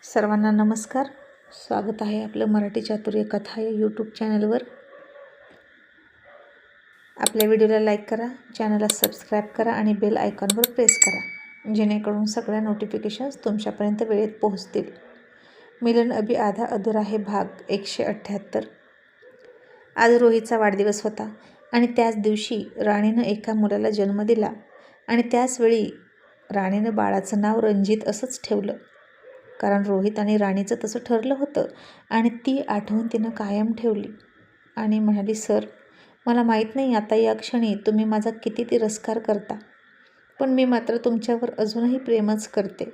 सर्वांना नमस्कार. स्वागत आहे आपलं मराठी चातुर्य कथा या यूट्यूब चॅनलवर. आपल्या व्हिडिओला लाईक करा, चॅनलला सबस्क्राईब करा आणि बेल आयकॉनवर प्रेस करा, जेणेकरून सगळ्या नोटिफिकेशन्स तुमच्यापर्यंत वेळेत पोहोचतील. मिलन अभी आधा अधुरा हे भाग 178. आज रोहितचा वाढदिवस होता आणि त्याच दिवशी राणीनं एका मुलाला जन्म दिला आणि त्याचवेळी राणीनं बाळाचं नाव रणजित असंच ठेवलं, कारण रोहित आणि राणीचं तसं ठरलं होतं आणि ती आठवण तिनं कायम ठेवली आणि म्हणाली, सर, मला माहीत नाही आता या क्षणी तुम्ही माझा किती तिरस्कार करता, पण मी मात्र तुमच्यावर अजूनही प्रेमच करते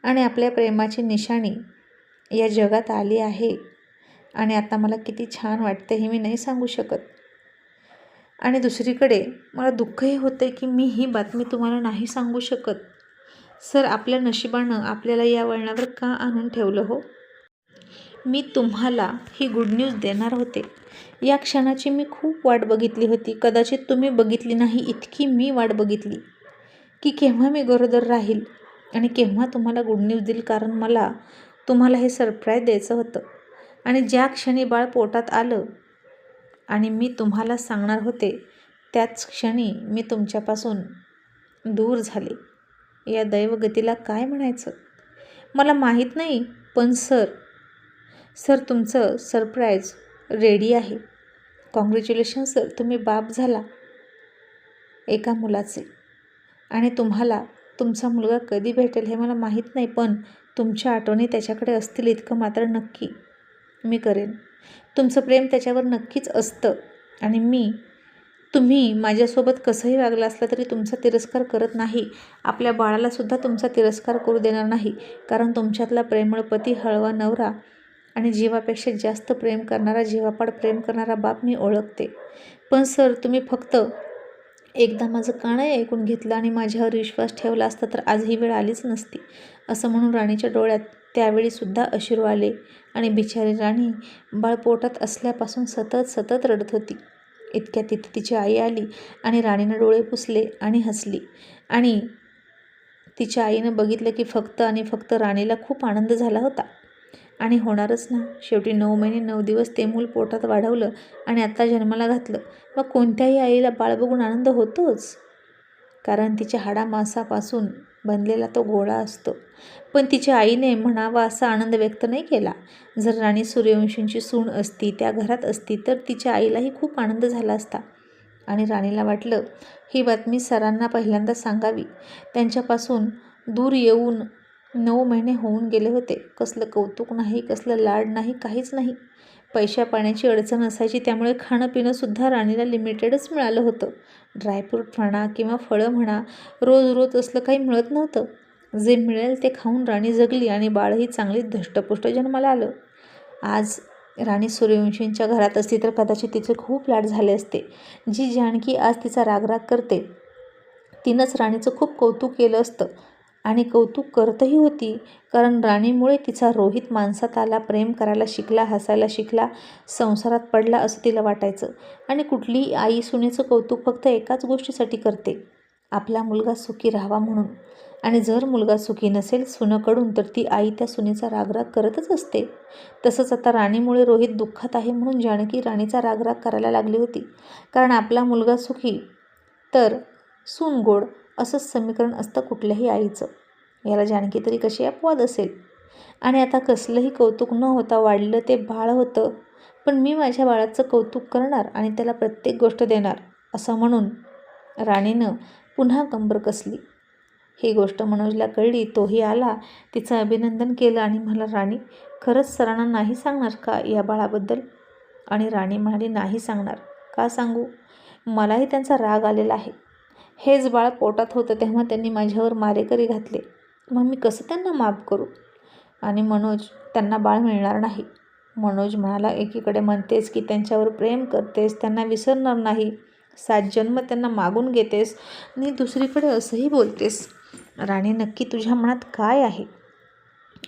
आणि आपल्या प्रेमाची निशाणी या जगात आली आहे आणि आता मला किती छान वाटते हे मी नाही सांगू शकत. आणि दुसरीकडे मला दुःखही होते की मी ही बातमी तुम्हाला नाही सांगू शकत. सर, आपल्या नशिबानं आपल्याला या वळणावर का आणून ठेवलं हो? मी तुम्हाला ही गुड न्यूज देणार होते. या क्षणाची मी खूप वाट बघितली होती. कदाचित तुम्ही बघितली नाही इतकी मी वाट बघितली की केव्हा मी गरोदर राहील आणि केव्हा तुम्हाला गुड न्यूज देईल, कारण मला तुम्हाला हे सरप्राईज द्यायचं होतं. आणि ज्या क्षणी बाळ पोटात आलं आणि मी तुम्हाला सांगणार होते त्याच क्षणी मी तुमच्यापासून दूर झाले. या दैवगतीला काय म्हणायचं मला माहीत नाही, पण सर तुमचं सरप्राईज रेडी आहे. कॉंग्रॅच्युलेशन सर, तुम्ही बाप झाला एका मुलाचे आणि तुम्हाला तुमचा मुलगा कधी भेटेल हे मला माहीत नाही, पण तुमच्या आठवणी त्याच्याकडे असतील इतकं मात्र नक्की मी करेन. तुमचं प्रेम त्याच्यावर नक्कीच असतं आणि तुम्ही माझ्यासोबत कसंही वागलं असलं तरी तुमचा तिरस्कार करत नाही. आपल्या बाळालासुद्धा तुमचा तिरस्कार करू देणार नाही, कारण तुमच्यातला प्रेमळ पती, हळवा नवरा आणि जीवापेक्षा जास्त प्रेम करणारा, जीवापाड प्रेम करणारा बाप मी ओळखते. पण सर, तुम्ही फक्त एकदा माझं का नाही ऐकून घेतलं आणि माझ्यावर विश्वास ठेवला असता तर आज ही वेळ आलीच नसती. असं म्हणून राणीच्या डोळ्यात त्यावेळीसुद्धा अश्रू आले आणि बिचारी राणी बाळ पोटात असल्यापासून सतत रडत होती. इतक्या तिथे तिची आई आली आणि राणीनं डोळे पुसले आणि हसली आणि तिच्या आईनं बघितलं की फक्त आणि फक्त राणीला खूप आनंद झाला होता. आणि होणारच ना, शेवटी 9 महिने 9 दिवस ते मूल पोटात वाढवलं आणि आता जन्माला घातलं. मग कोणत्याही आईला बाळ बघून आनंद होतोच, कारण तिच्या हाडामांसापासून बनलेला तो गोळा असतो. पण तिच्या आईने म्हणावा असा आनंद व्यक्त नाही केला. जर राणी सूर्यवंशींची सून असती, त्या घरात असती, तर तिच्या आईलाही खूप आनंद झाला असता. आणि राणीला वाटलं ही बातमी सरांना पहिल्यांदा सांगावी. त्यांच्यापासून दूर येऊन 9 महिने होऊन गेले होते. कसलं कौतुक नाही, कसलं लाड नाही, काहीच नाही. पैशा पाण्याची अडचण असायची, त्यामुळे खाणं पिणंसुद्धा राणीला लिमिटेडच मिळालं होतं. ड्रायफ्रूट म्हणा किंवा फळं म्हणा, रोज असलं काही मिळत नव्हतं. जे मिळेल ते खाऊन राणी जगली आणि बाळही चांगली धष्टपुष्ट जन्माला आलं. आज राणी सूर्यवंशींच्या घरात असती तर कदाचित तिचे खूप लाड झाले असते. जी जानकी आज तिचा राग करते, तिनंच राणीचं खूप कौतुक केलं असतं आणि कौतुक करतही होती, कारण राणीमुळे तिचा रोहित माणसात आला, प्रेम करायला शिकला, हसायला शिकला, संसारात पडला असं तिला वाटायचं. आणि कुठलीही आई सुनेचं कौतुक फक्त एकाच गोष्टीसाठी करते, आपला मुलगा सुखी राहावा म्हणून. आणि जर मुलगा सुखी नसेल सुनेकडून तर ती आई त्या सुनेचा राग करतच असते. तसंच आता राणीमुळे रोहित दुःखात आहे म्हणून जानकी राणीचा राग करायला लागली होती, कारण आपला मुलगा सुखी तर सून गोड असंच समीकरण असतं कुठल्याही आईचं. याला जानकी तरी कशी अपवाद असेल. आणि आता कसलंही कौतुक न होता वाढलेलं ते बाळ होतं, पण मी माझ्या बाळाचं कौतुक करणार आणि त्याला प्रत्येक गोष्ट देणार असं म्हणून राणीनं पुन्हा कंबर कसली. ही गोष्ट मनोजला कळली. तोही आला, तिचं अभिनंदन केलं आणि म्हणाला, राणी, खरंच सरांना नाही सांगणार का या बाळाबद्दल? आणि राणी म्हणाली, नाही सांगणार. का सांगू? मलाही त्यांचा राग आलेला आहे. हेच बाळ पोटात होतं तेव्हा त्यांनी माझ्यावर मारेकरी घातले, मग मी कसं त्यांना माफ करू? आणि मनोज, त्यांना बाळ मिळणार नाही. मनोज म्हणाला, एकीकडे म्हणतेस की त्यांच्यावर प्रेम करतेस, त्यांना विसरणार नाही, 7 जन्म त्यांना मागून घेतेस, आणि दुसरीकडे असंही बोलतेस. राणी, नक्की तुझ्या मनात काय आहे?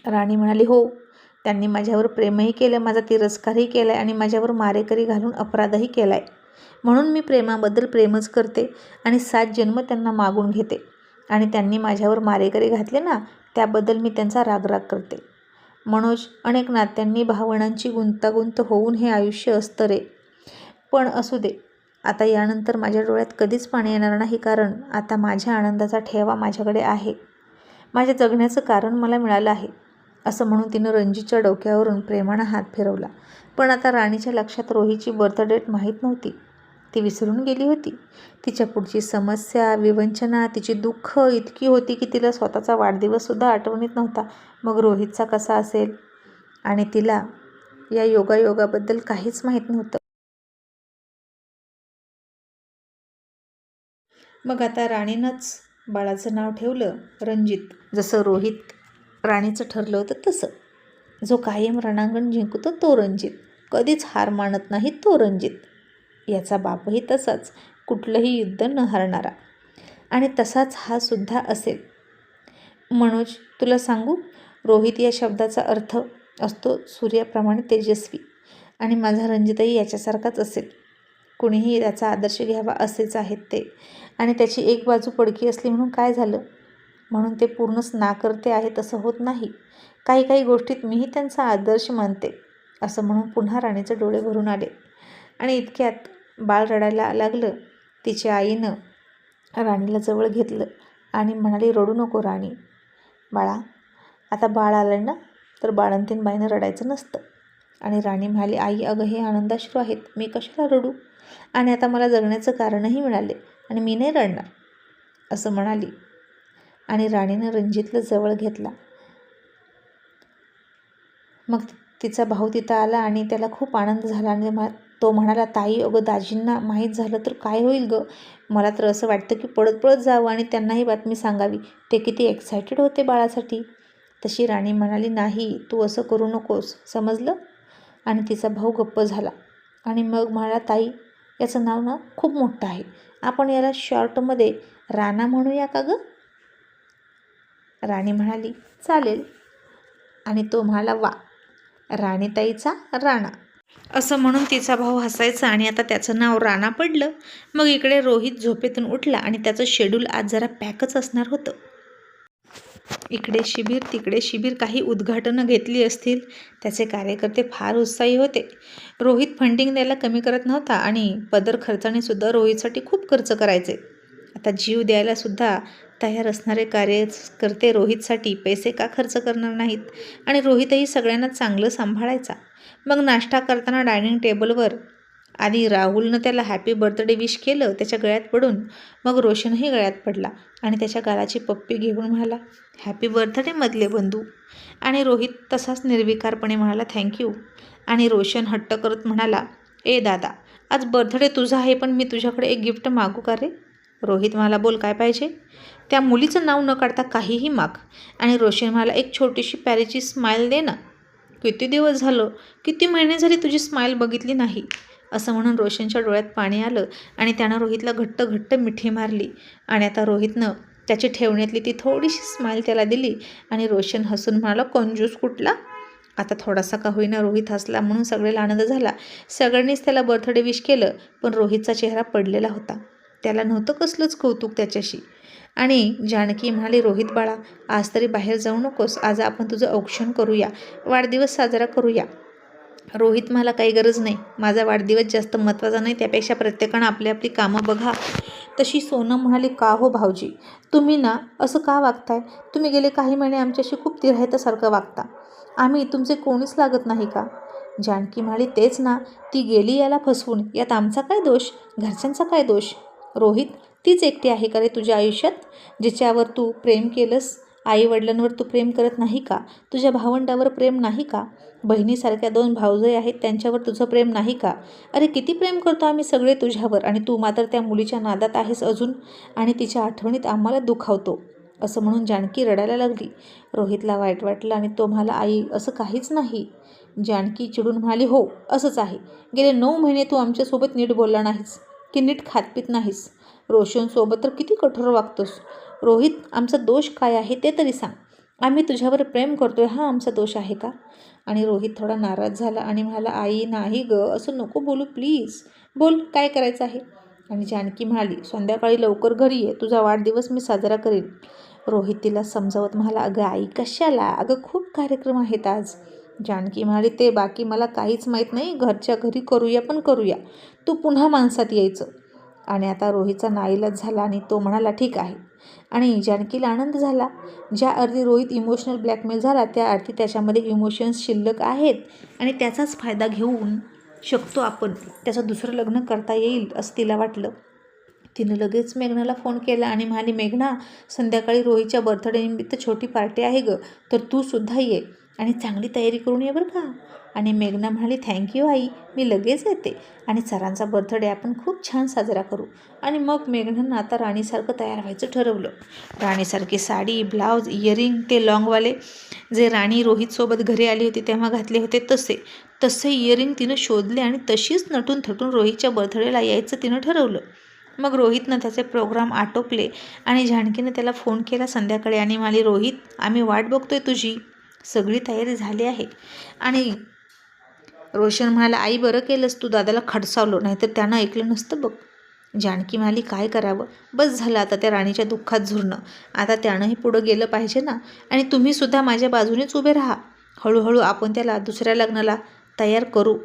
राणी म्हणाली, हो, त्यांनी माझ्यावर प्रेमही केलं, माझा तिरस्कारही केला आहे आणि माझ्यावर मारेकरी घालून अपराधही केला आहे. म्हणून मी प्रेमाबद्दल प्रेमच करते आणि 7 जन्म त्यांना मागून घेते. आणि त्यांनी माझ्यावर मारेकरी घातले ना, त्याबद्दल मी त्यांचा राग करते. मनोज, अनेक नात्यांनी भावनांची गुंतागुंत होऊन हे आयुष्य असतं रे. पण असू दे, आता यानंतर माझ्या डोळ्यात कधीच पाणी येणार नाही, कारण आता माझ्या आनंदाचा ठेवा माझ्याकडे आहे. माझ्या जगण्याचं कारण मला मिळालं आहे. असं म्हणून तिनं रणजितच्या डोक्यावरून प्रेमानं हात फिरवला. पण आता राणीच्या लक्षात रोहीची बर्थ डेट माहीत नव्हती. ती विसरून गेली होती. तिच्या पुढची समस्या, विवंचना, तिची दुःख इतकी होती की तिला स्वतःचा वाढदिवससुद्धा आठवणीत नव्हता. मग रोहितचा कसा असेल? आणि तिला या योगायोगाबद्दल काहीच माहीत नव्हतं. मग आता राणीनंच बाळाचं नाव ठेवलं रणजित. जसं रोहित राणीचं ठरलं होतं तसं. जो कायम रणांगण जिंकतो तो रणजित, कधीच हार मानत नाही तो रणजित. याचा बापही तसाच, कुठलंही युद्ध न हारणारा. आणि तसाच हा सुद्धा असेल. मनोज, तुला सांगू, रोहित या शब्दाचा अर्थ असतो सूर्याप्रमाणे तेजस्वी. आणि माझा रणजितही याच्यासारखाच असेल. कुणीही त्याचा आदर्श घ्यावा असेच आहेत ते. आणि त्याची एक बाजू पडकी असली म्हणून काय झालं? म्हणून ते पूर्णच नाकर्ते आहे तसं होत नाही. काही काही गोष्टीत मीही त्यांचा आदर्श मानते. असं म्हणून पुन्हा राणीचे डोळे भरून आले. आणि इतक्यात बाळ रडायला लागलं. तिच्या आईनं राणीला जवळ घेतलं आणि म्हणाली, रडू नको राणी. बाळा, आता बाळ आलं ना, तर बाळंतीण बाईनं रडायचं नसतं. आणि राणी म्हणाली, आई अगं, हे आनंदाश्रू आहेत, मी कशाला रडू? आणि आता मला जगण्याचं कारणही मिळाले आणि मी नाही रडणार, असं म्हणाली. आणि राणीनं रणजितला जवळ घेतला. मग तिचा भाऊ तिथं आला आणि त्याला खूप आनंद झाला. आणि तो म्हणाला, ताई अगं, दाजींना माहीत झालं तर काय होईल गं? मला तर असं वाटतं की पळत पळत जावं आणि त्यांनाही बातमी सांगावी. ते किती एक्सायटेड होते बाळासाठी. तशी राणी म्हणाली, नाही, तू असं करू नकोस, समजलं? आणि तिचा भाऊ गप्प झाला. आणि मग म्हणाला, ताई, याचं नाव ना खूप मोठं आहे, आपण याला शॉर्टमध्ये राणा म्हणूया का गं? राणी म्हणाली, चालेल. आणि तो म्हणाला, वा, राणीताईचा राणा. असं म्हणून तिचा भाऊ हसायचा आणि आता त्याचं नाव राणा पडलं. मग इकडे रोहित झोपेतून उठला आणि त्याचं शेड्यूल आज जरा पॅकच असणार होतं. इकडे शिबिर, तिकडे शिबिर, काही उद्घाटनं घेतली असतील. त्याचे कार्यकर्ते फार उत्साही होते. रोहित फंडिंग द्यायला कमी करत नव्हता आणि पदर खर्चाने सुद्धा रोहितसाठी खूप खर्च करायचे. आता जीव द्यायला सुद्धा तयार असणारे कार्यकर्ते रोहितसाठी पैसे का खर्च करणार नाहीत? आणि रोहितही सगळ्यांना चांगलं सांभाळायचा. मग नाश्ता करताना डायनिंग टेबलवर आधी राहुलनं त्याला हॅपी बर्थडे विश केलं त्याच्या गळ्यात पडून. मग रोशनही गळ्यात पडला आणि त्याच्या गालाची पप्पी घेऊन म्हणाला, हॅपी बर्थडे मधले बंधू. आणि रोहित तसाच निर्विकारपणे म्हणाला, थँक्यू. आणि रोशन हट्ट करत म्हणाला, ए दादा, आज बर्थडे तुझा आहे, पण मी तुझ्याकडे एक गिफ्ट मागू का रे? रोहित म्हणाला, बोल, काय पाहिजे? त्या मुलीचं नाव न काढता काहीही माग. आणि रोशन म्हणाला, एक छोटीशी प्यारीची स्माईल दे ना. किती दिवस झालं, किती महिने झाली तुझी स्माईल बघितली नाही. असं म्हणून रोशनच्या डोळ्यात पाणी आलं आणि त्यानं रोहितला घट्ट घट्ट मिठी मारली. आणि आता रोहितनं त्याची ठेवण्यातली ती थोडीशी स्माईल त्याला दिली. आणि रोशन हसून म्हणाला, कंजूस कुठला. आता थोडासा का होईना रोहित हसला म्हणून सगळ्याला आनंद झाला. सगळ्यांनीच त्याला बर्थडे विश केलं, पण रोहितचा चेहरा पडलेला होता. त्याला नव्हतं कसलंच कौतुक त्याच्याशी. आणि जानकी म्हणाली, रोहित बाळा, आज तरी बाहेर जाऊ नकोस, आज आपण तुझं औक्षण करूया, वाढदिवस साजरा करूया. रोहित, मला काही गरज नाही, माझा वाढदिवस जास्त महत्त्वाचा नाही, त्यापेक्षा प्रत्येकानं आपली आपली कामं बघा. तशी सोनम म्हणाली, का हो भाऊजी, तुम्ही ना असं का वागताय? तुम्ही गेले काही महिने आमच्याशी खूप तिराहितासारखं वागता. आम्ही तुमचे कोणीच लागत नाही का? जानकी म्हणाली, तेच ना, ती गेली याला फसवून, यात आमचा काय दोष, घरच्यांचा काय दोष? रोहित, तीच एकटी आहे का रे तुझ्या आयुष्यात, जिच्यावर तू प्रेम केलंस? आईवडिलांवर तू प्रेम करत नाही का? तुझ्या भावंडावर प्रेम नाही का? बहिणीसारख्या 2 भावजय आहेत, त्यांच्यावर तुझं प्रेम नाही का? अरे किती प्रेम करतो आम्ही सगळे तुझ्यावर, आणि तू मात्र त्या मुलीच्या नादात आहेस अजून, आणि तिच्या आठवणीत आम्हाला दुखावतो. असं म्हणून जानकी रडायला लागली. रोहितला वाईट वाटलं आणि तो म्हणाला, आई, असं काहीच नाही. जानकी चिडून म्हणाली, हो, असंच आहे. गेले 9 महिने तू आमच्यासोबत नीट बोलला नाहीस, की नीट खातपीत नाहीस. रोशनसोबत तर किती कठोर वागतोस. रोहित, आमचा दोष काय आहे ते तरी सांग. आम्ही तुझ्यावर प्रेम करतोय, हा आमचा दोष आहे का? आणि रोहित थोडा नाराज झाला आणि म्हणाला, आई नाही गं, असं नको बोलू प्लीज, बोल, काय करायचं आहे? आणि जानकी म्हणाली, संध्याकाळी लवकर घरी ये, तुझा वाढदिवस मी साजरा करेन. रोहित तिला समजावत म्हणाला, अगं आई कशाला, अगं खूप कार्यक्रम आहेत आज. जानकी म्हणाली, ते बाकी मला काहीच माहीत नाही, घरच्या घरी करूया पण करूया, तू पुन्हा माणसात यायचं. आणि आता रोहितचा नाईलाज झाला आणि तो म्हणाला, ठीक आहे. आणि जानकीला आनंद झाला. ज्या अर्थी रोहित इमोशनल ब्लॅकमेल झाला त्या अर्थी त्याच्यामध्ये इमोशन्स शिल्लक आहेत आणि त्याचाच फायदा घेऊन शकतो आपण, त्याचं दुसरं लग्न करता येईल असं तिला वाटलं. तिनं लगेच मेघनाला फोन केला आणि म्हणाली, मेघना, संध्याकाळी रोहितच्या बर्थडे निमित्त छोटी पार्टी आहे गं, तर तू सुद्धा ये आणि चांगली तयारी करून ये बरं का. आणि मेघना म्हणाली, थँक्यू आई, मी लगेच येते आणि सरांचा बर्थडे आपण खूप छान साजरा करू. आणि मग मेघनानं आता राणीसारखं तयार व्हायचं ठरवलं. राणीसारखी साडी, ब्लाऊज, इयरिंग, ते लॉंगवाले जे राणी रोहितसोबत घरी आली होती तेव्हा घातले होते तसे इयरिंग तिनं शोधले आणि तशीच नटून थटून रोहितच्या बर्थडेला यायचं तिनं ठरवलं. मग रोहितनं त्याचे प्रोग्राम आटोपले आणि जानकीनं त्याला फोन केला संध्याकाळी आणि म्हणाली, रोहित, आम्ही वाट बघतोय तुझी, सगळी तयारी झाली आहे. आणि रोशन म्हणाला, आई बरं केलंस तू दादाला खडसावलं, नाहीतर त्यानं ऐकलं नसतं बघ. जानकी म्हणाली, काय करावं, बस झालं आता त्या राणीच्या दुःखात झुरणं, आता त्यानंही पुढं गेलं पाहिजे ना, आणि तुम्हीसुद्धा माझ्या बाजूनेच उभे राहा. हळूहळू आपण त्याला दुसऱ्या लग्नाला तयार करू.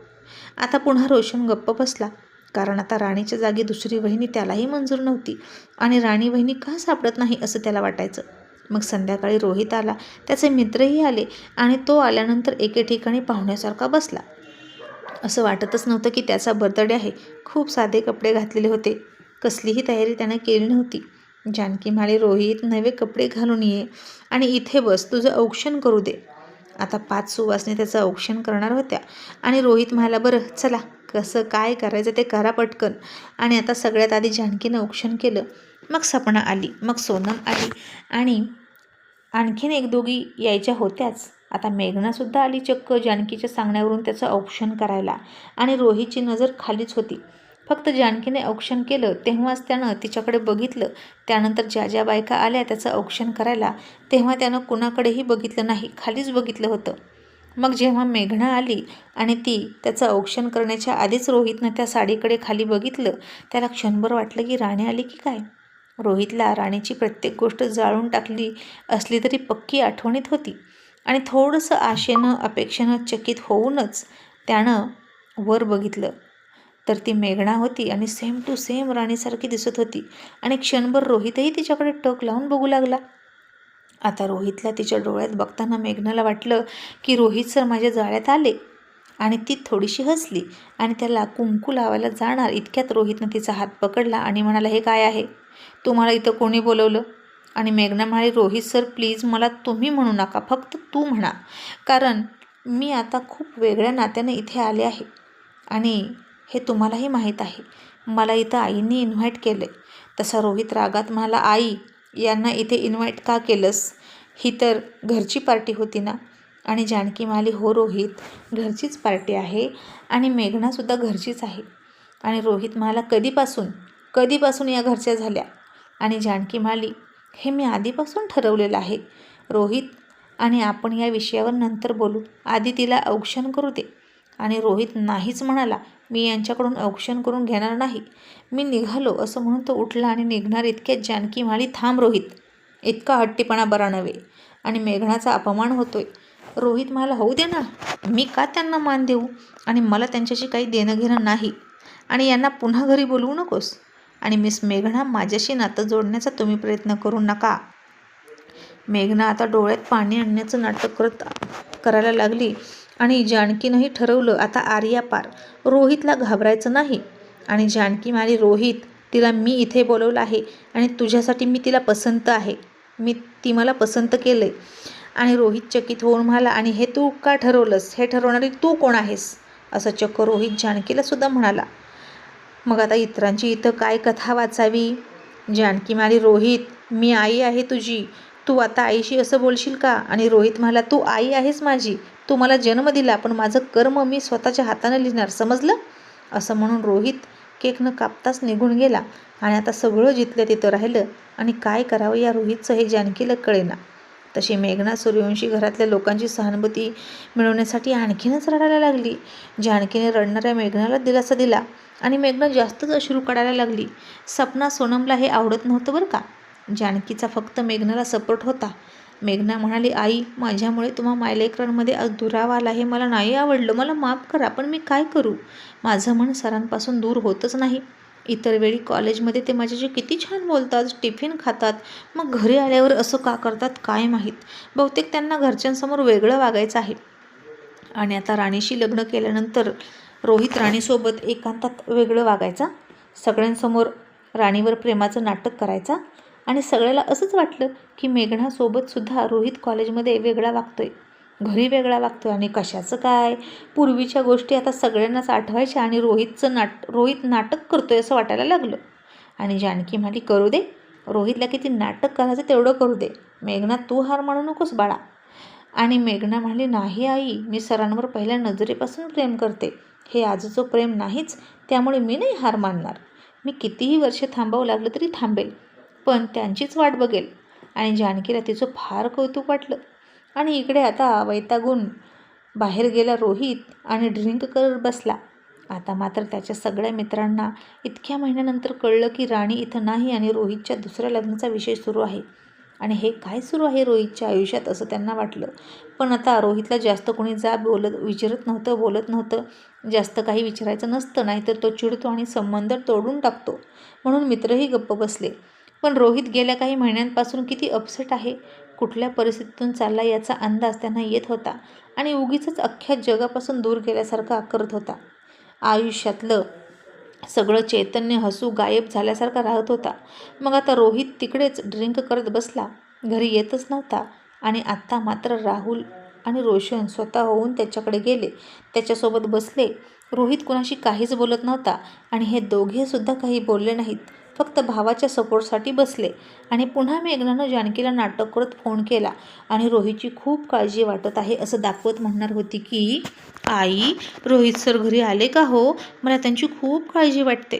आता पुन्हा रोशन गप्प बसला, कारण आता राणीच्या जागी दुसरी वहिनी त्यालाही मंजूर नव्हती आणि राणी वहिनी का सापडत नाही असं त्याला वाटायचं. मग संध्याकाळी रोहित आला, त्याचे मित्रही आले आणि तो आल्यानंतर एके ठिकाणी पाहुण्यासारखा बसला. असं वाटतच नव्हतं की त्याचा बर्थडे आहे. खूप साधे कपडे घातलेले होते, कसलीही तयारी त्याने केली नव्हती. जानकी म्हणाली, रोहित, नवे कपडे घालून ये आणि इथे बस, तुझं औक्षण करू दे. आता 5 सुवासनी त्याचं औक्षण करणार होत्या आणि रोहित म्हणाला, बरं चला, कसं काय करायचं ते करा पटकन. आणि आता सगळ्यात आधी जानकीनं औक्षण केलं, मग सपना आली, मग सोनम आली आणि आणखीन एक दोघी यायच्या होत्याच. आता मेघनासुद्धा आली चक्क जानकीच्या सांगण्यावरून त्याचं औक्षण करायला आणि रोहितची नजर खालीच होती. फक्त जानकीने औक्षण केलं तेव्हाच त्यानं तिच्याकडे बघितलं. त्यानंतर ज्या ज्या बायका आल्या त्याचं औक्षण करायला तेव्हा त्यानं कुणाकडेही बघितलं नाही, खालीच बघितलं होतं. मग जेव्हा मेघना आली आणि ती त्याचं औक्षण करण्याच्या आधीच रोहितनं त्या साडीकडे खाली बघितलं, त्याला क्षणभर वाटलं की राणी आली की काय. रोहितला राणीची प्रत्येक गोष्ट जाळून टाकली असली तरी पक्की आठवणीत होती आणि थोडंसं आशेनं अपेक्षेनं चकित होऊनच त्यानं वर बघितलं तर ती मेघना होती आणि सेम टू सेम राणीसारखी दिसत होती. आणि क्षणभर रोहितही तिच्याकडे टक लावून बघू लागला. आता रोहितला तिच्या डोळ्यात बघताना मेघनाला वाटलं की रोहित सर माझ्या जाळ्यात आले आणि ती थोडीशी हसली आणि त्याला कुंकू लावायला जाणार इतक्यात रोहितनं तिचा हात पकडला आणि म्हणाला, हे काय आहे, तुम्हाला इथं कोणी बोलवलं. आणि मेघना म्हणाली, रोहित सर प्लीज मला तुम्ही म्हणू नका, फक्त तू म्हणा, कारण मी आता खूप वेगळ्या नात्याने इथे आले आहे आणि हे तुम्हालाही माहीत आहे. मला इथं आईंनी इन्व्हाइट केलं. तसा रोहित रागात म्हणाला, आई, यांना इथे इन्व्हाइट का केलंस, ही तर घरची पार्टी होती ना. आणि जानकी म्हणाली, हो रोहित, घरचीच पार्टी आहे आणि मेघनासुद्धा घरचीच आहे. आणि रोहित म्हणाला, कधीपासून या घरच्या झाल्या. आणि जानकी म्हणाली, हे मी आधीपासून ठरवलेलं आहे रोहित, आणि आपण या विषयावर नंतर बोलू, आधी तिला औक्षण करू दे. आणि रोहित नाहीच म्हणाला, मी यांच्याकडून औक्षण करून घेणार नाही, मी निघालो असं म्हणून तो उठला आणि निघणार इतक्यात जानकी म्हणाली, थांब रोहित, इतका हट्टीपणा बरा नव्हे आणि मेघनाचा अपमान होतोय. रोहित म्हणाला, होऊ दे ना, मी का त्यांना मान देऊ, आणि मला त्यांच्याशी काही देणं घेणं नाही, आणि यांना पुन्हा घरी बोलवू नकोस. आणि मिस मेघना, माझ्याशी नातं जोडण्याचा तुम्ही प्रयत्न करू नका. मेघना आता डोळ्यात पाणी आणण्याचं नाटक करायला लागली आणि जानकीनंही ठरवलं आता आर्या पार, रोहितला घाबरायचं नाही. आणि जानकी म्हणाली, रोहित, तिला मी इथे बोलवलं आहे आणि तुझ्यासाठी मी तिला पसंत आहे, ती मला पसंत केलं. आणि रोहित चकित होऊन म्हणाला, आणि हे तू का ठरवलंस, हे ठरवणारी तू कोण आहेस, असं चक्क रोहित जानकीला सुद्धा म्हणाला. मग आता इतरांची इथं काय कथा वाचावी. जानकी म्हणाली, रोहित, मी आई आहे तुझी, तू आता आईशी असं बोलशील का. आणि रोहित म्हणाला, तू आई आहेस माझी, तू मला जन्म दिला, पण माझं कर्म मी स्वतःच्या हातानं लिहिणार, समजलं. असं म्हणून रोहित केक न कापताच निघून गेला. आणि आता सगळं जिथल्या तिथं राहिलं आणि काय करावं या रोहितचं हे जानकीला कळेना. तशी मेघना सूर्यवंशी घरातल्या लोकांची सहानुभूती मिळवण्यासाठी आणखीनच रडायला लागली. जानकीने रडणाऱ्या मेघनाला दिलासा दिला आणि मेघना जास्तच अश्रू काढायला लागली. सपना सोनमला हे आवडत नव्हतं बरं का. जानकीचा फक्त मेघनाला सपोर्ट होता. मेघना म्हणाली, आई, माझ्यामुळे तुम्हा मायलेकरांमध्ये आज दुरावा आला हे मला नाही आवडलं. मला माफ करा, पण मी काय करू? माझं मन सरांपासून दूर होतच नाही. इतर वेळी कॉलेजमध्ये ते माझ्याशी किती छान बोलतात, टिफिन खातात, मग घरी आल्यावर असं का करतात काय माहीत. बहुतेक त्यांना घरच्यांसमोर वेगळं वागायचं आहे. आणि आता राणीशी लग्न केल्यानंतर रोहित राणीसोबत एकांतात वेगळं वागायचा, सगळ्यांसमोर राणीवर प्रेमाचं नाटक करायचा. आणि सगळ्याला असंच वाटलं की मेघनासोबतसुद्धा रोहित कॉलेजमध्ये वेगळा वागतोय, घरी वेगळा वागतोय. आणि कशाचं काय, पूर्वीच्या गोष्टी आता सगळ्यांनाच आठवायच्या आणि रोहित नाटक करतोय असं वाटायला लागलं. आणि जानकी म्हणाली, करू दे, रोहितला किती नाटक करायचं तेवढं करू दे. मेघना, तू हार मानू नकोस बाळा. आणि मेघना म्हणाली, नाही आई, मी सरांवर पहिल्या नजरेपासून प्रेम करते. हे आजचं प्रेम नाहीच, त्यामुळे मी नाही हार मानणार. मी कितीही वर्ष थांबावं लागलं तरी थांबेल, पण त्यांचीच वाट बघेल. आणि जानकीला तिचं फार कौतुक वाटलं. आणि इकडे आता वैतागून बाहेर गेला रोहित आणि ड्रिंक करत बसला. आता मात्र त्याच्या सगळ्या मित्रांना इतक्या महिन्यानंतर कळलं की राणी इथं नाही आणि रोहितच्या दुसऱ्या लग्नाचा विषय सुरू आहे. आणि हे काय सुरू आहे रोहितच्या आयुष्यात असं त्यांना वाटलं. पण आता रोहितला जास्त कोणी विचारत नव्हतं, बोलत नव्हतं. जास्त काही विचारायचं नसतं, नाहीतर तो चिडतो आणि संबंध तोडून टाकतो. म्हणून मित्रही गप्प बसले. पण रोहित गेल्या काही महिन्यांपासून किती अपसेट आहे, कुठल्या परिस्थितीतून चालला याचा अंदाज त्यांना येत होता. आणि उगीचच अख्ख्या जगापासून दूर गेल्यासारखा करत होता. आयुष्यातलं सगळं चैतन्य, हसू गायब झाल्यासारखा राहत होता. मग आता रोहित तिकडेच ड्रिंक करत बसला, घरी येतच नव्हता. आणि आत्ता मात्र राहुल आणि रोशन स्वतः होऊन त्याच्याकडे गेले, त्याच्यासोबत बसले. रोहित कोणाशी काहीच बोलत नव्हता आणि हे दोघेसुद्धा काही बोलले नाहीत, फक्त भावाच्या सपोर्टसाठी बसले. आणि पुन्हा मेघनानं जानकीला नाटक करत फोन केला आणि रोहितची खूप काळजी वाटत आहे असं दाखवत म्हणणार होती की, आई, रोहित सर घरी आले का हो, मला त्यांची खूप काळजी वाटते.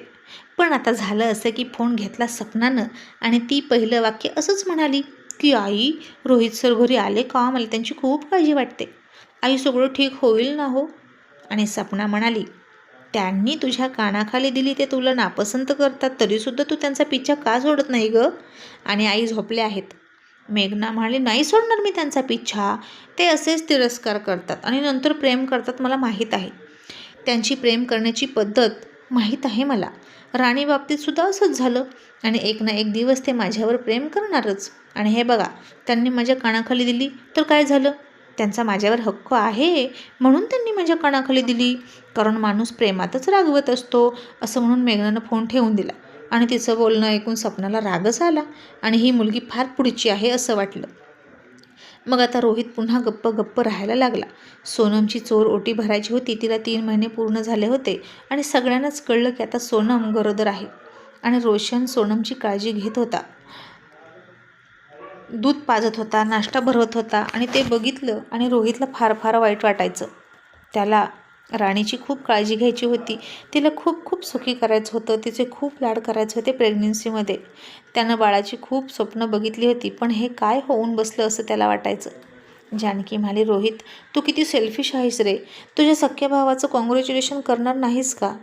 पण आता झालं असं की फोन घेतला सपनानं आणि ती पहिलं वाक्य असंच म्हणाली की, आई, रोहित सर घरी आले का, मला त्यांची खूप काळजी वाटते. आई, सगळं ठीक होईल ना हो? आणि सपना म्हणाली, त्यांनी तुझ्या कानाखाली दिली ते तुला नापसंत करतात, तरीसुद्धा तू त्यांचा पिच्छा का सोडत नाही गं? आणि आई झोपले आहेत. मेघना म्हणाली, नाही सोडणार मी त्यांचा पिच्छा. ते असेच तिरस्कार करतात आणि नंतर प्रेम करतात, मला माहीत आहे. त्यांची प्रेम करण्याची पद्धत माहीत आहे मला. राणी बाबतीतसुद्धा असंच झालं. आणि एक ना एक दिवस ते माझ्यावर प्रेम करणारच. आणि हे बघा, त्यांनी माझ्या कानाखाली दिली तर काय झालं? त्यांचा माझ्यावर हक्क आहे म्हणून त्यांनी माझ्या कानाखाली दिली, कारण माणूस प्रेमातच रागवत असतो असं म्हणून मेघनानं फोन ठेवून दिला. आणि तिचं बोलणं ऐकून सपनाला रागच आला आणि ही मुलगी फार पुढची आहे असं वाटलं. मग आता रोहित पुन्हा गप्प राहायला लागला. सोनमची चोर ओटी भरायची होती, तिला 3 महिने पूर्ण झाले होते आणि सगळ्यांनाच कळलं की आता सोनम गरोदर आहे. आणि रोशन सोनमची काळजी घेत होता, दूध पाजत होता, नाश्ता भरवत होता. आणि ते बघितलं आणि रोहितला फार फार वाईट वाटायचं. त्याला राणीची खूप काळजी घ्यायची होती, तिला खूप खूप सुखी करायचं होतं, तिचे खूप लाड करायचे होते प्रेग्नन्सीमध्ये. त्यानं बाळाची खूप स्वप्न बघितली होती, पण हे काय होऊन बसलं असं त्याला वाटायचं. जानकी म्हणाली, रोहित, तू किती सेल्फिश आहेस रे, तुझ्या सख्या भावाचं कॉंग्रॅच्युलेशन करणार नाहीस का?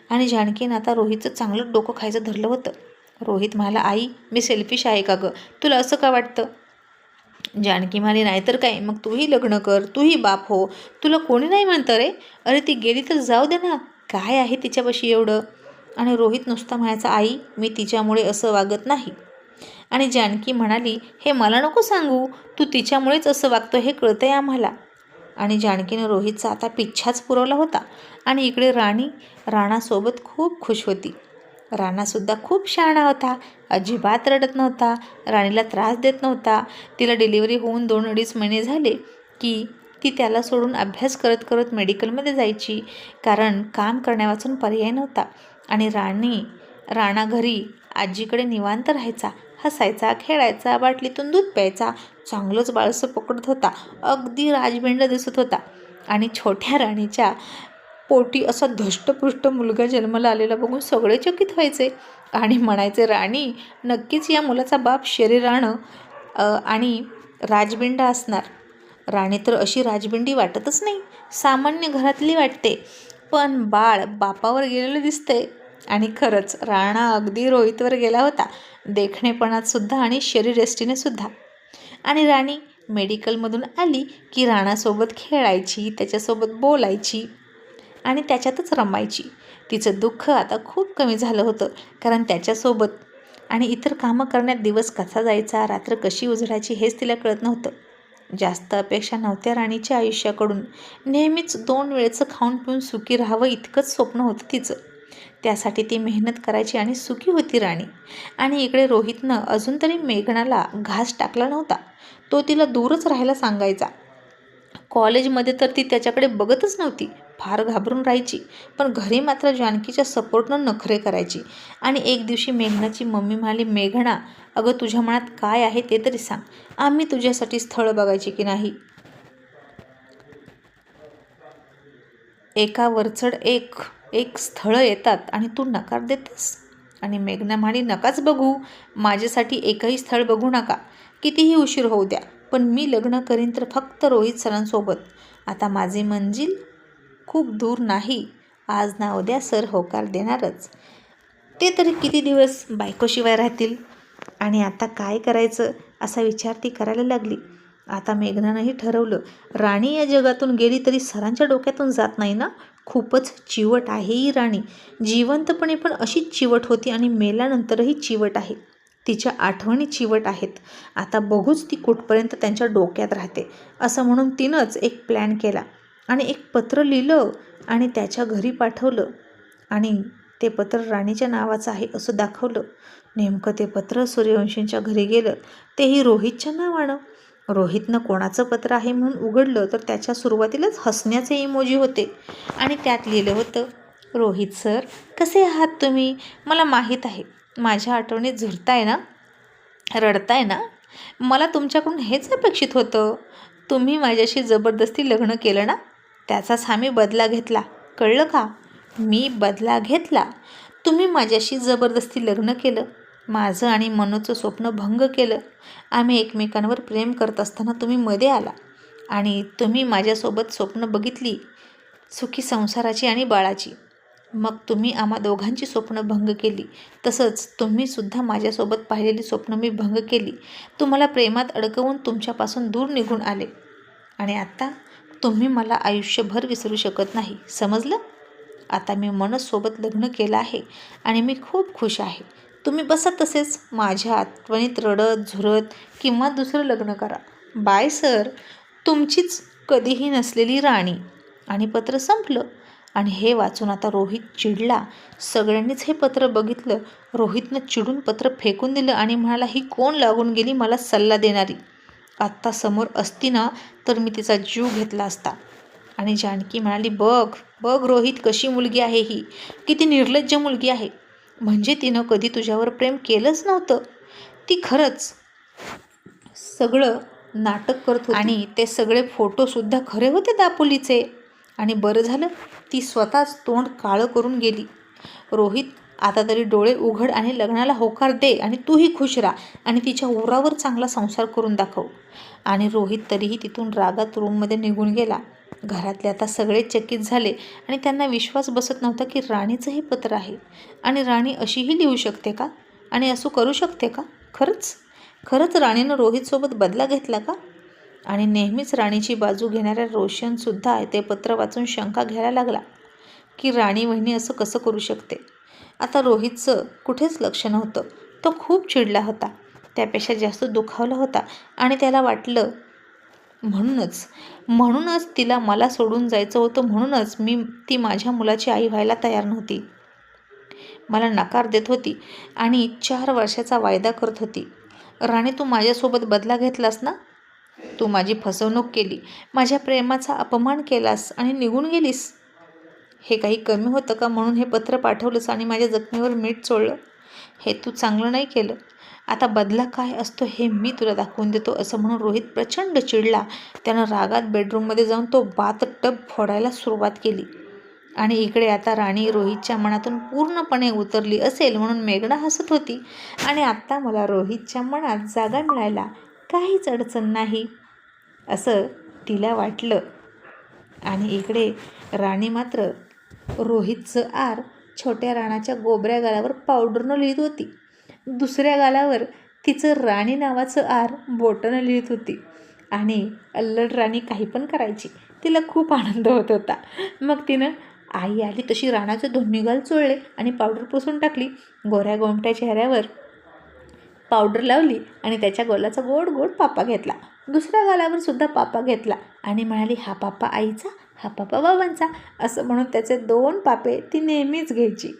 आणि जानकीनं आता रोहितचं चांगलं डोकं खायचं धरलं होतं. रोहित म्हणाला, आई, मी सेल्फिश आहे का गं, तुला असं का वाटतं? जानकी म्हणाली, नाहीतर काय, मग तूही लग्न कर, तूही बाप हो, तुला कोणी नाही म्हणतं रे. अरे ती गेली तर जाऊ दे ना, काय आहे तिच्यापाशी एवढं? आणि रोहित नुसता म्हणायचा, आई, मी तिच्यामुळे असं वागत नाही. आणि जानकी म्हणाली, हे मला नको सांगू, तू तिच्यामुळेच असं वागतो हे कळतंय आम्हाला. आणि जानकीनं रोहितचा आता पिच्छाच पुरवला होता. आणि इकडे राणासोबत खूप खुश होती. राणासुद्धा खूप शहाणा होता, अजिबात रडत नव्हता, राणीला त्रास देत नव्हता. तिला डिलिव्हरी होऊन 2-2.5 महिने झाले की ती त्याला सोडून अभ्यास करत करत मेडिकलमध्ये जायची, कारण काम करण्यावाचून पर्याय नव्हता. आणि राणा घरी आजीकडे निवांत राहायचा, हसायचा, खेळायचा, बाटलीतून दूध प्यायचा, चांगलंच बाळसं पकडत होता, अगदी राजबिंड दिसत होता. आणि छोट्या राणीच्या पोटी असा धष्टपुष्ट मुलगा जन्माला आलेला बघून सगळे चकित व्हायचे आणि म्हणायचे, राणी, नक्कीच या मुलाचा बाप शरीरानं आणि राजबिंड असणार. राणी तर अशी राजबिंडी वाटतच नाही, सामान्य घरातली वाटते, पण बाळ बापावर गेलेलं दिसतंय. आणि खरंच राणा अगदी रोहितवर गेला होता, देखणेपणात सुद्धा आणि शरीरयष्टीने सुद्धा. आणि राणी मेडिकलमधून आली की राणासोबत खेळायची, त्याच्यासोबत बोलायची आणि त्याच्यातच रमायची. तिचं दुःख आता खूप कमी झालं होतं, कारण त्याच्यासोबत आणि इतर कामं करण्यात दिवस कसा जायचा, रात्र कशी उजडायची हेच तिला कळत नव्हतं. जास्त अपेक्षा नव्हत्या राणीच्या आयुष्याकडून. नेहमीच 2 वेळचं खाऊन पिऊन सुखी राहावं इतकंच स्वप्न होतं तिचं. त्यासाठी ती मेहनत करायची आणि सुखी होती राणी. आणि इकडे रोहितनं अजून तरी मेघनाला घास टाकला नव्हता. तो तिला दूरच राहायला सांगायचा. कॉलेजमध्ये तर ती त्याच्याकडे बघतच नव्हती, फार घाबरून राहायची. पण घरी मात्र जानकीच्या सपोर्टनं नखरे करायची. आणि एक दिवशी मेघनाची मम्मी म्हणाली, मेघना, अगं तुझ्या मनात काय आहे ते तरी सांग. आम्ही तुझ्यासाठी स्थळ बघायची की नाही. एका वरचढ एक स्थळं येतात आणि तू नकार देतेस. आणि मेघना म्हणाली, नकाच बघू, माझ्यासाठी एकही स्थळ बघू नका, कितीही उशीर होऊ द्या, पण मी लग्न करीन तर फक्त रोहित सरांसोबत. आता माझी मंजिल खूप दूर नाही, आज ना उद्या सर होकार देणारच. ते तरी किती दिवस बायकोशिवाय राहतील. आणि आता काय करायचं असा विचार ती करायला लागली. आता मेघनानंही ठरवलं, राणी या जगातून गेली तरी सरांच्या डोक्यातून जात नाही ना. खूपच चिवट आहे ही राणी. जिवंतपणे पण अशीच चिवट होती आणि मेल्यानंतरही चिवट आहे. तिच्या आठवणी चिवट आहेत. आता बघूच ती कुठपर्यंत त्यांच्या डोक्यात राहते. असं म्हणून तिनंच एक प्लॅन केला आणि एक पत्र लिहिलं आणि त्याच्या घरी पाठवलं. आणि ते पत्र राणीच्या नावाचं आहे असं दाखवलं. नेमकं ते पत्र सूर्यवंशींच्या घरी गेलं, तेही रोहितच्या नावानं. रोहितनं कोणाचं पत्र आहे म्हणून उघडलं तर त्याच्या सुरुवातीलाच हसण्याचे इमोजी होते. आणि त्यात लिहिलं होतं, रोहित सर, कसे आहात तुम्ही? मला माहीत आहे माझ्या आठवणीत झुरताय ना, रडताय ना. मला तुमच्याकडून हेच अपेक्षित होतं. तुम्ही माझ्याशी जबरदस्ती लग्न केलं ना, त्याचाच आम्ही बदला घेतला, कळलं का? मी बदला घेतला. तुम्ही माझ्याशी जबरदस्ती लग्न केलं, माझं आणि मनोचं स्वप्न भंग केलं. आम्ही एकमेकांवर प्रेम करत असताना तुम्ही मध्ये आला आणि तुम्ही माझ्यासोबत स्वप्न बघितली, सुखी संसाराची आणि बाळाची. मग तुम्ही आम्हा दोघांची स्वप्न भंग केली. तसंच तुम्हीसुद्धा माझ्यासोबत पाहिलेली स्वप्न मी भंग केली. तुम्हाला प्रेमात अडकवून तुमच्यापासून दूर निघून आले. आणि आता तुम्ही मला आयुष्यभर विसरू शकत नाही, समजलं? आता मी मनसोबत लग्न केलं आहे आणि मी खूप खुश आहे. तुम्ही बसा तसेच माझ्या आठवणीत रडत झुरत किंवा दुसरं लग्न करा. बाय सर, तुमचीच कधीही नसलेली राणी. आणि पत्र संपलं. आणि हे वाचून आता रोहित चिडला. सगळ्यांनीच हे पत्र बघितलं. रोहितनं चिडून पत्र फेकून दिलं आणि म्हणाला, ही कोण लागून गेली मला सल्ला देणारी. आत्ता समोर असती ना तर मी तिचा जीव घेतला असता. आणि जानकी म्हणाली, बघ बघ रोहित, कशी मुलगी आहे ही, किती निर्लज्ज मुलगी आहे. म्हणजे तिनं कधी तुझ्यावर प्रेम केलंच नव्हतं. ती खरंच सगळं नाटक करत होती आणि ते सगळे फोटोसुद्धा खरे होते दापोलीचे. आणि बरं झालं ती स्वतःच तोंड काळं करून गेली. रोहित, आता तरी डोळे उघड आणि लग्नाला होकार दे आणि तूही खुश राहा आणि तिच्या उरावर चांगला संसार करून दाखव. आणि रोहित तरीही तिथून रागात रूममध्ये निघून गेला. घरातले आता सगळे चकित झाले आणि त्यांना विश्वास बसत नव्हता की राणीचं हे पत्र आहे. आणि राणी अशीही लिहू शकते का? आणि असं करू शकते का? खरंच राणीनं रोहितसोबत बदला घेतला का? आणि नेहमीच राणीची बाजू घेणाऱ्या रोशनसुद्धा ते पत्र वाचून शंका घ्यायला लागला की राणी वहिनी असं कसं करू शकते. आता रोहितचं कुठेच लक्ष नव्हतं. तो खूप चिडला होता, त्यापेक्षा जास्त दुखावला होता. आणि त्याला वाटलं म्हणूनच तिला मला सोडून जायचं होतं, म्हणूनच ती माझ्या मुलाची आई व्हायला तयार नव्हती, मला नकार देत होती आणि 4 वर्षाचा वायदा करत होती. राणी, तू माझ्यासोबत बदला घेतलास ना. तू माझी फसवणूक केली, माझ्या प्रेमाचा अपमान केलास आणि निघून गेलीस. हे काही कमी होतं का म्हणून हे पत्र पाठवलंस आणि माझ्या जखमेवर मीठ चोळलं? हे तू चांगलं नाही केलं. आता बदला काय असतो हे मी तुला दाखवून देतो. असं म्हणून रोहित प्रचंड चिडला. त्यानं रागात बेडरूममध्ये जाऊन तो बाथटब फोडायला सुरुवात केली. आणि इकडे आता राणी रोहितच्या मनातून पूर्णपणे उतरली असेल म्हणून मेघना हसत होती. आणि आत्ता मला रोहितच्या मनात जागा मिळायला काहीच अडचण नाही असं तिला वाटलं. आणि इकडे राणी मात्र रोहितचं आर छोट्या राणाच्या गोबऱ्या गालावर पावडरनं लिहित होती. दुसऱ्या गालावर तिचं राणी नावाचं आर बोटानं लिहित होती. आणि अल्लड राणी काही पण करायची. तिला खूप आनंद होत होता. मग तिनं आई आली तशी राणाचे दोन्ही गाल चोळले आणि पावडर पुसून टाकली. गोऱ्या गोमट्या चेहऱ्यावर पावडर लावली आणि त्याच्या गोलाचा गोड गोड पापा घेतला. दुसऱ्या गालावर सुद्धा पापा घेतला आणि म्हणाली, हा पापा आईचा, हा पापा बाबांचा, असं म्हणून त्याचे 2 पापे ती नेहमीच घ्यायची.